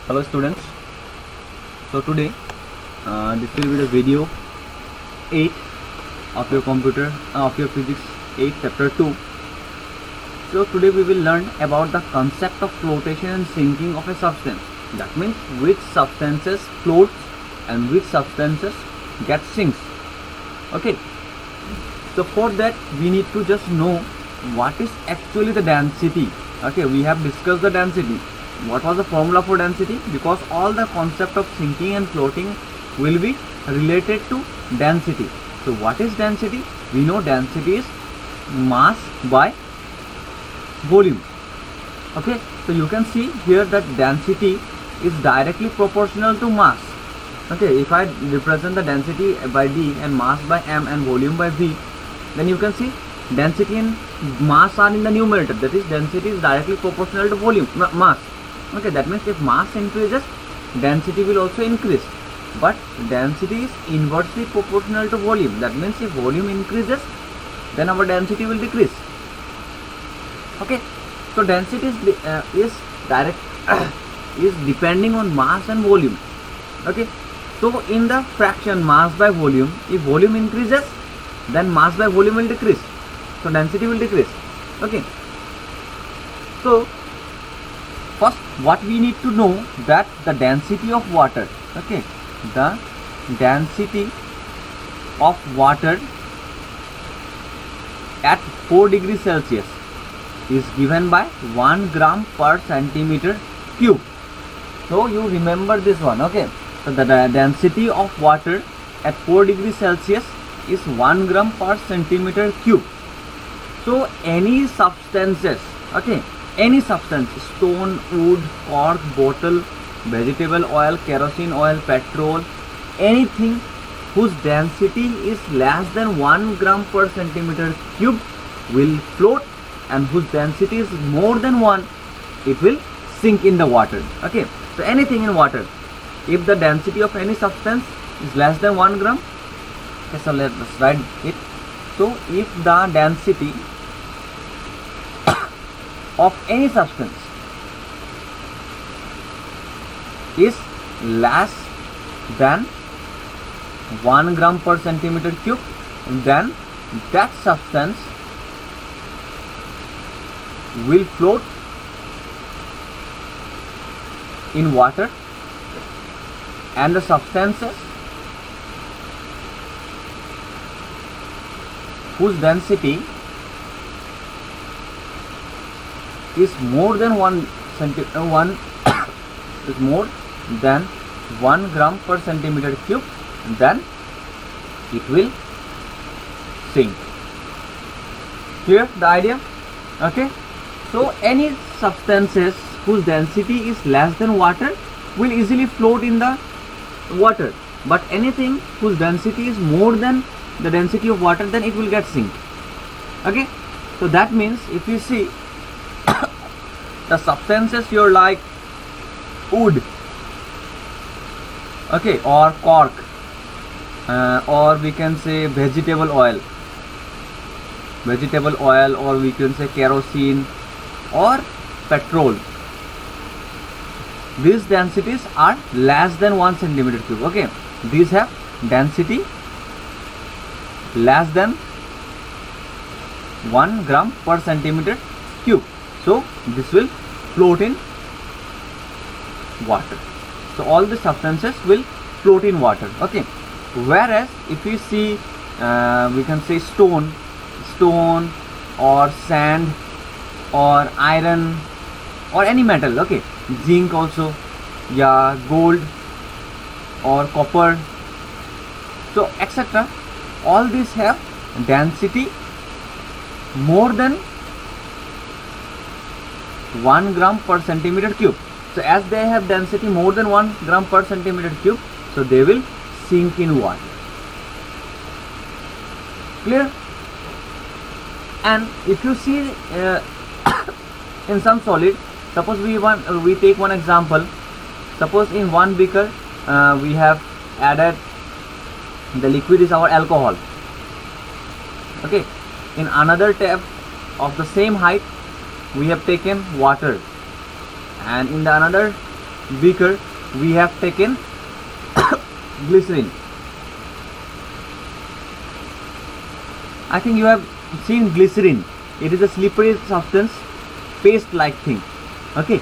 Hello students. So today this will be the video 8 of your physics 8 chapter 2. So today we will learn about the concept of flotation and sinking of a substance. That means which substances float and which substances get sinks. Okay. So for that we need to just know what is actually the density. Okay, we have discussed the density. What was the formula for density? Because all the concept of sinking and floating will be related to density. So what is density? We know density is mass by volume. Okay, so you can see here that density is directly proportional to mass. Okay, if I represent the density by D and mass by M and volume by V, then you can see density and mass are in the numerator. That is, density is directly proportional to volume, mass. Okay, that means if mass increases, density will also increase. But density is inversely proportional to volume. That means if volume increases, then our density will decrease. Okay, so density is depending on mass and volume. Okay, so in the fraction mass by volume, if volume increases, then mass by volume will decrease. So density will decrease. Okay, so first what we need to know that the density of water, okay, the density of water at 4 degrees Celsius is given by 1 gram per centimeter cube. So you remember this one. Okay, so the density of water at 4 degrees Celsius is 1 gram per centimeter cube. So any substances, okay, any substance, stone, wood, cork, bottle, vegetable oil, kerosene oil, petrol, anything whose density is less than 1 gram per centimeter cube will float, and whose density is more than 1, it will sink in the water. Okay, so anything in water, if the density of any substance is less than 1 gram, okay, so let's write it. So if the density of any substance is less than 1 gram per centimeter cube, then that substance will float in water, and the substances whose density is more than 1 gram per centimeter cube, then it will sink. Clear the idea? Okay, so any substances whose density is less than water will easily float in the water, but anything whose density is more than the density of water, then it will get sink. Okay, so that means if you see the substances here like wood, okay, or cork, or we can say vegetable oil, or we can say kerosene or petrol, these densities are less than 1 centimeter cube. Okay, these have density less than 1 gram per centimeter cube. So this will float in water. So all the substances will float in water. Okay, whereas if we see we can say stone or sand or iron or any metal, okay, zinc also, yeah, gold or copper, so etc., all these have density more than 1 gram per centimeter cube. So as they have density more than 1 gram per centimeter cube, so they will sink in water. Clear? And if you see in some solid, suppose we take one example. Suppose in one beaker we have added the liquid is our alcohol. Okay, in another tap of the same height we have taken water, and in the another beaker we have taken glycerin. I think you have seen glycerin. It is a slippery substance, paste like thing. Okay,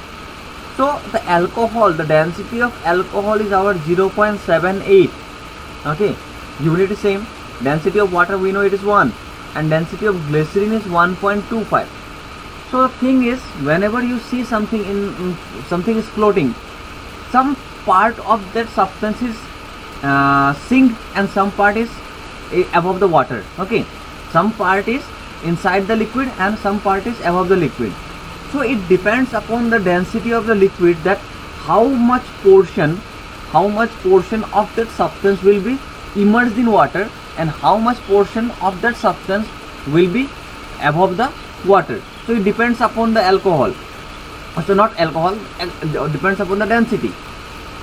so the alcohol, the density of alcohol is our 0.78. okay, unit is same. Density of water we know it is 1, and density of glycerin is 1.25. so the thing is, whenever you see something something is floating, some part of that substance is sink and some part is above the water. Okay, some part is inside the liquid and some part is above the liquid. So it depends upon the density of the liquid, that how much portion of that substance will be immersed in water and how much portion of that substance will be above the water. So it depends upon the alcohol. So not alcohol, depends upon the density.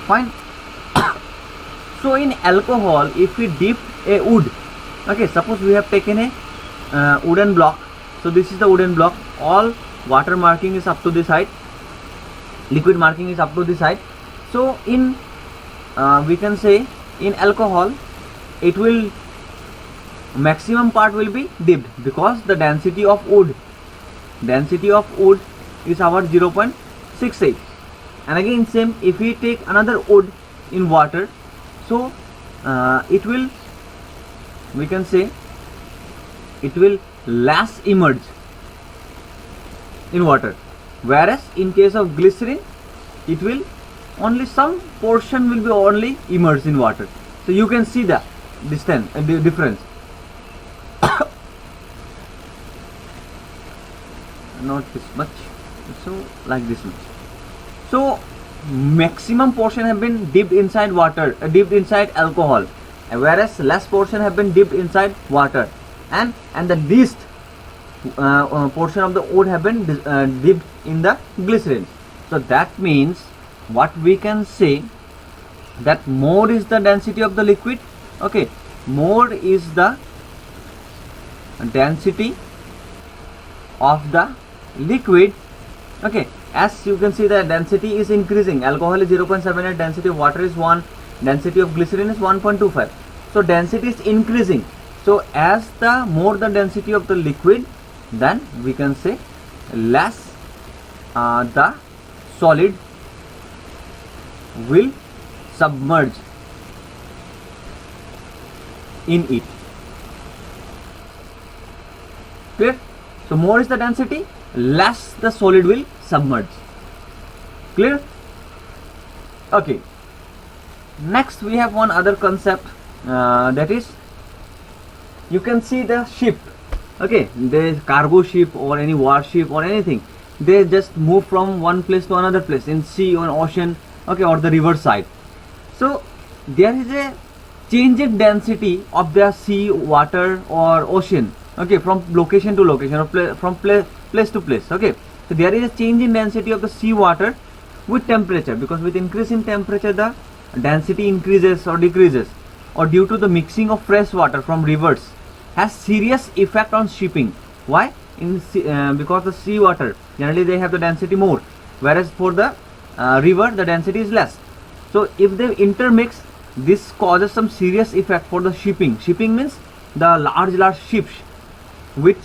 Fine. So in alcohol, if we dip a wood, okay, suppose we have taken a wooden block. So this is the wooden block. All water marking is up to this side, liquid marking is up to this side. So in we can say in alcohol, it will maximum part will be dipped, because the density of wood is our 0.68. and again same, if we take another wood in water, so it will, we can say it will less emerge in water, whereas in case of glycerin, it will only some portion will be only immersed in water. So you can see the distance the difference. Not this much, so like this much. So maximum portion have been dipped inside water, dipped inside alcohol, whereas less portion have been dipped inside water, and the least portion of the wood have been dipped in the glycerin. So that means what we can say, that more is the density of the liquid. Okay, more is the density of the liquid. Okay, as you can see, the density is increasing. Alcohol is 0.78, density of water is 1, density of glycerin is 1.25. so density is increasing. So as the more the density of the liquid, then we can say less the solid will submerge in it. Clear? So more is the density, less the solid will submerge. Clear? Okay. Next we have one other concept, that is, you can see the ship. Okay, the cargo ship or any warship or anything, they just move from one place to another place in sea or ocean, okay, or the river side. So there is a change in density of the sea, water or ocean, okay, from location to location, or from place to place. Okay, so there is a change in density of the sea water with temperature, because with increase in temperature the density increases or decreases, or due to the mixing of fresh water from rivers, has serious effect on shipping. Why? Because the sea water generally they have the density more, whereas for the river the density is less. So if they intermix, this causes some serious effect for the shipping. Shipping means the large ships which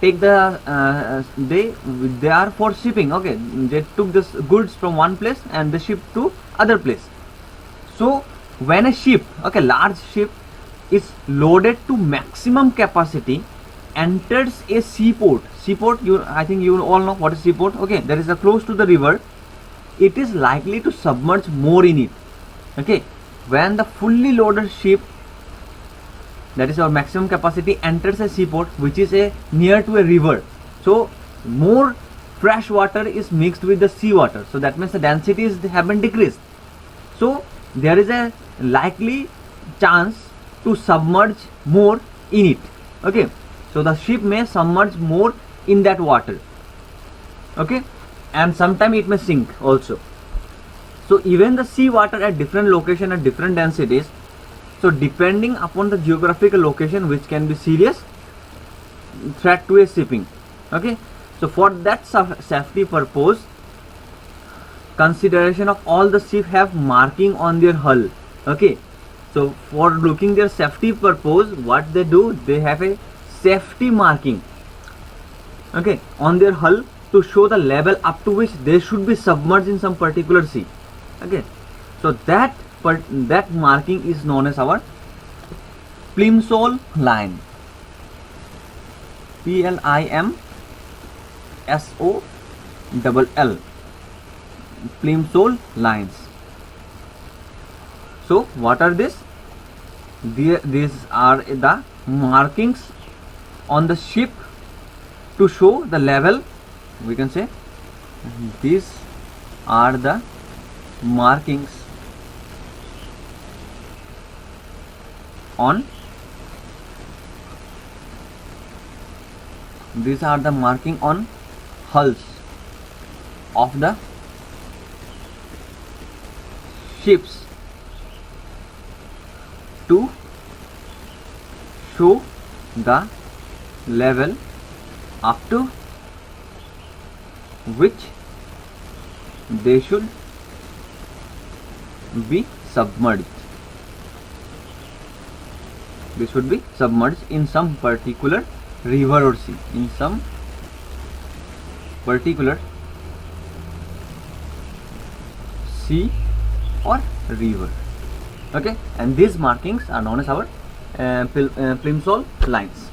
take the they are for shipping. Okay, they took this goods from one place and they ship to other place. So when a ship, okay, large ship is loaded to maximum capacity, enters a seaport. Seaport, I think you all know what is seaport. Okay, there is a close to the river. It is likely to submerge more in it. Okay, when the fully loaded ship, that is our maximum capacity, enters a seaport which is near to a river, so more fresh water is mixed with the sea water. So that means the densities have been decreased. So there is a likely chance to submerge more in it. Okay, so the ship may submerge more in that water. Okay, and sometime it may sink also. So even the sea water at different location at different densities, so depending upon the geographical location, which can be serious threat to a shipping. Okay, so for that safety purpose, consideration of all the ship have marking on their hull. Okay, so for looking their safety purpose, what they do, they have a safety marking, okay, on their hull to show the level up to which they should be submerged in some particular sea. Okay, so that marking is known as our Plimsoll line. Plimsoll, Plimsoll lines. So what are this? These are the markings on the ship to show the level. We can say these are the markings on hulls of the ships to show the level up to which they should be submerged. They should be submerged in some particular river or sea, in some particular sea or river. Okay, and these markings are known as our Plimsoll lines.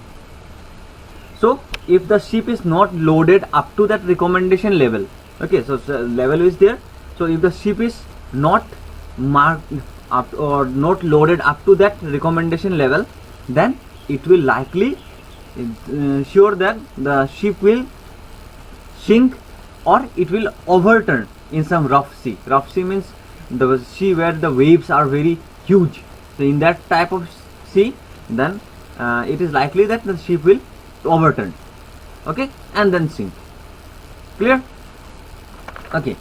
So if the ship is not loaded up to that recommendation level, okay, so level is there. So if the ship is not marked up or not loaded up to that recommendation level, then it will likely sure that the ship will sink or it will overturn in some rough sea. Rough sea means the sea where the waves are very huge. So in that type of sea, then it is likely that the ship will overturn, okay, and then sink. Clear? Okay,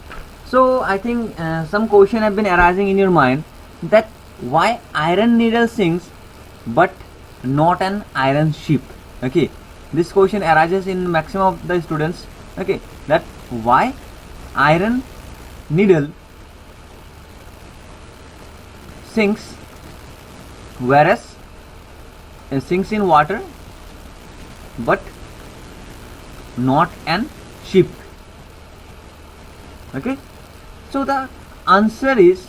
so I think some question have been arising in your mind that why iron needle sinks but not an iron ship. Okay, this question arises in maximum of the students. Okay, that why iron needle sinks whereas sinks in water but not an ship. Okay, so the answer is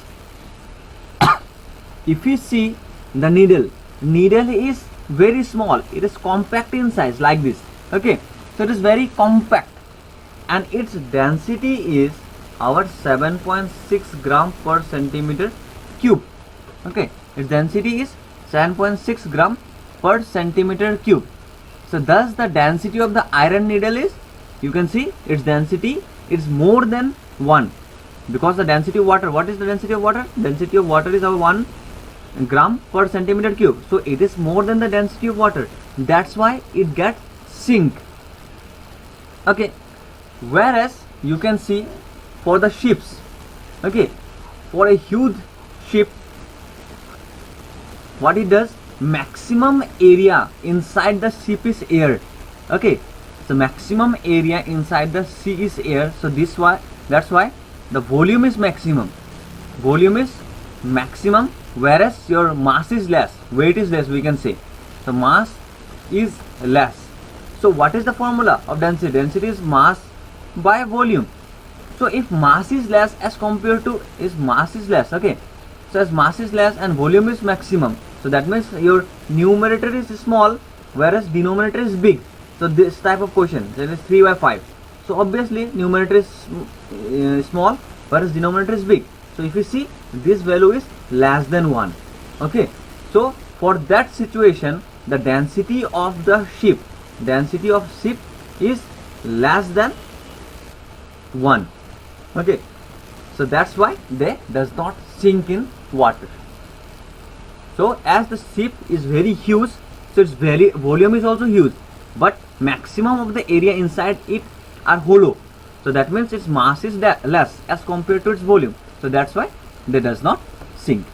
if you see the needle is very small, it is compact in size like this. Okay, so it is very compact and its density is our 7.6 gram per centimeter cube. Okay, its density is 7.6 gram per centimeter cube. So thus the density of the iron needle is, you can see its density is more than 1, because the density of water, what is the density of water? Density of water is our 1 gram per centimeter cube. So it is more than the density of water. That's why it gets sink. Okay, whereas you can see for the ships, okay, for a huge ship, what it does, maximum area inside the ship is air. Okay, so maximum area inside the sea is air. So that's why the volume is maximum. Volume is maximum, whereas your mass is less, weight is less, we can say. So mass is less. So what is the formula of density? Density is mass by volume. So if mass is less as compared to mass is less, okay, so as mass is less and volume is maximum, so that means your numerator is small whereas denominator is big. So this type of question, that is 3 by 5. So obviously numerator is small whereas denominator is big. So if you see, this value is less than 1. Okay, so for that situation the density of the ship is less than 1. Okay, so that's why they does not sink in water. So as the ship is very huge, so its volume is also huge, but maximum of the area inside it are hollow. So that means its mass is less as compared to its volume. So that's why they does not sink,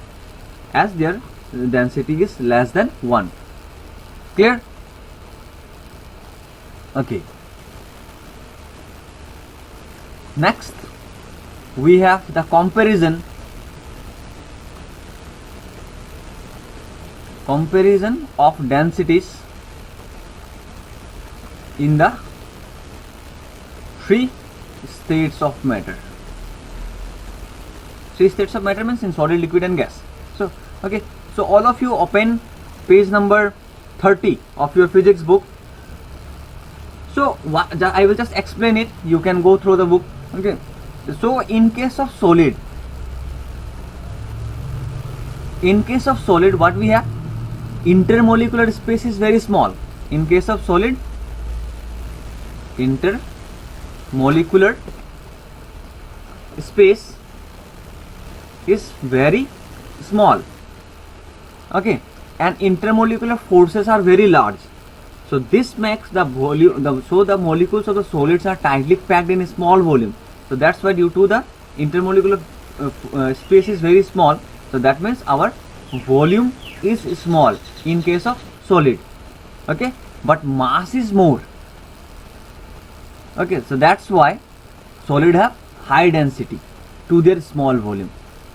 as their density is less than 1. Clear? Okay. Next, we have the comparison of densities in the three states of matter. Three states of matter means in solid, liquid and gas. So okay, so all of you open page number 30 of your physics book. So I will just explain it, you can go through the book. Okay, so in case of solid, what we have, intermolecular space is very small. In case of solid, intermolecular space is very small. Okay, and intermolecular forces are very large. So this makes the volume, so the molecules of the solids are tightly packed in a small volume. So that's why due to the intermolecular space is very small, so that means our volume is small in case of solid. Okay, but mass is more. Okay, so that's why solid have high density to their small volume.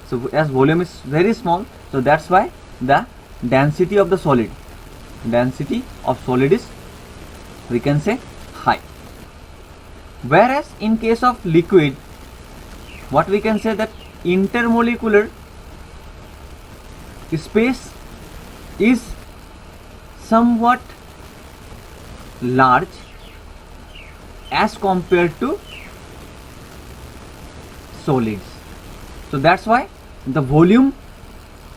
So as volume is very small, so that's why the density of solid is, we can say, high. Whereas in case of liquid, what we can say, that intermolecular space is somewhat large as compared to solids. So that's why the volume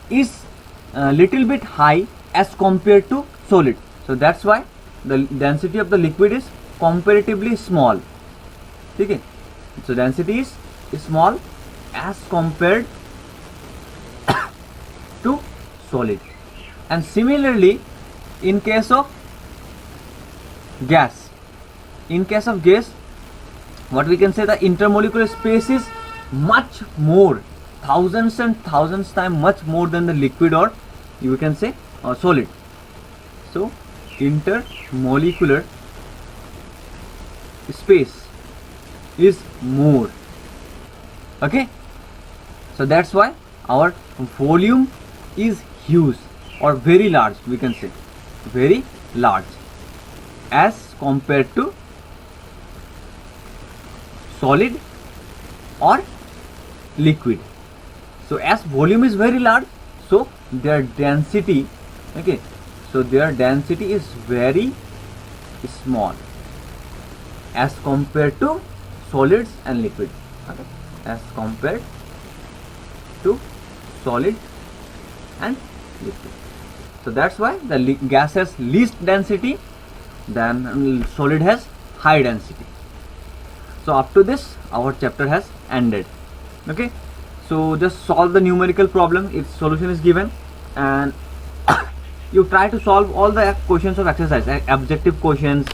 is a little bit high as compared to solid. So that's why the density of the liquid is comparatively small. Okay, so density is small as compared to solid. And similarly, in case of gas, what we can say, the intermolecular space is much more, thousands and thousands times much more than the liquid, or you can say solid. So intermolecular space is more. Okay, so that's why our volume is huge or very large, we can say very large as compared to solid or liquid. So as volume is very large, so their density, okay, so their density is very small as compared to solids and liquid. Okay, as compared to solid and liquid. So that's why the gas has least density, then solid has high density. So up to this, our chapter has ended. Okay, so just solve the numerical problem. Its solution is given, and you try to solve all the questions of exercise, objective questions.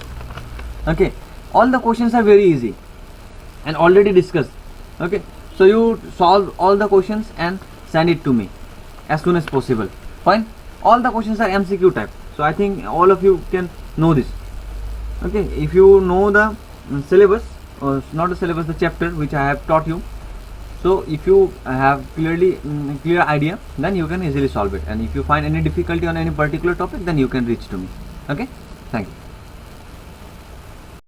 Okay, all the questions are very easy and already discussed. Okay, so you solve all the questions and send it to me as soon as possible. Fine, all the questions are MCQ type, so I think all of you can know this. Okay, if you know the syllabus, or not the syllabus, the chapter which I have taught you, so if you have clear idea, then you can easily solve it. And if you find any difficulty on any particular topic, then you can reach to me. Okay, thank you.